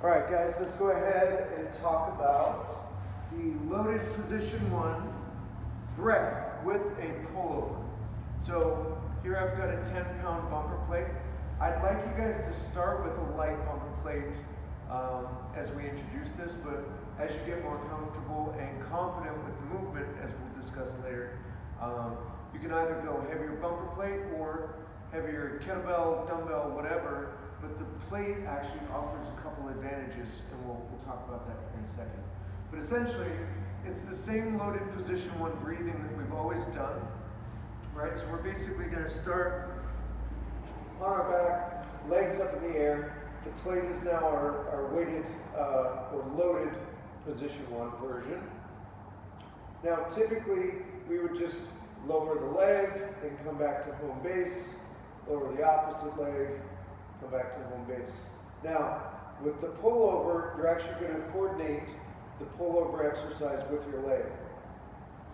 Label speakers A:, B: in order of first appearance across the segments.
A: All right, guys, let's go ahead and talk about the loaded position 1 breath with a pullover. So here I've got a 10-pound bumper plate. I'd like you guys to start with a light bumper plate as we introduce this, but as you get more comfortable and confident with the movement, as we'll discuss later, you can either go heavier bumper plate or heavier kettlebell, dumbbell, whatever, but the plate actually offers a couple advantages, and we'll talk about that in a second. But essentially, it's the same loaded position 1 breathing that we've always done, right? So we're basically going to start on our back, legs up in the air. The plate is now our weighted or loaded position 1 version. Now, typically, we would just lower the leg and come back to home base, lower the opposite leg, come back to home base. Now, with the pullover, you're actually going to coordinate the pullover exercise with your leg.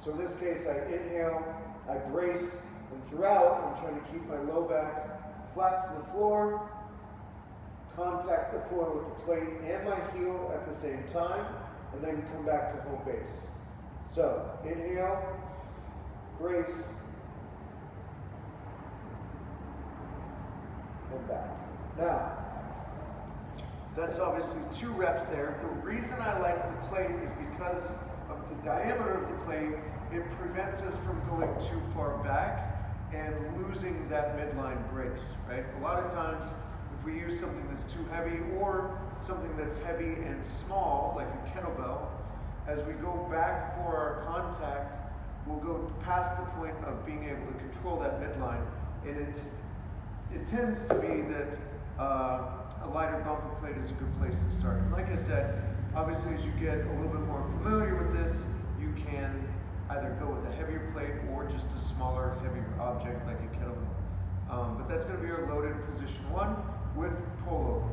A: So in this case, I inhale, I brace, and throughout, I'm trying to keep my low back flat to the floor, contact the floor with the plate and my heel at the same time, and then come back to home base. So, inhale, brace, and back. Now, that's obviously 2 reps there. The reason I like the plate is because of the diameter of the plate. It prevents us from going too far back and losing that midline brace, right? A lot of times, if we use something that's too heavy or something that's heavy and small, like a kettlebell, as we go back for our contact, we'll go past the point of being able to control that midline, and it tends to be that a lighter bumper plate is a good place to start. And like I said, obviously as you get a little bit more familiar with this, you can either go with a heavier plate or just a smaller, heavier object like a kettlebell. But that's going to be our loaded position 1 with pullover.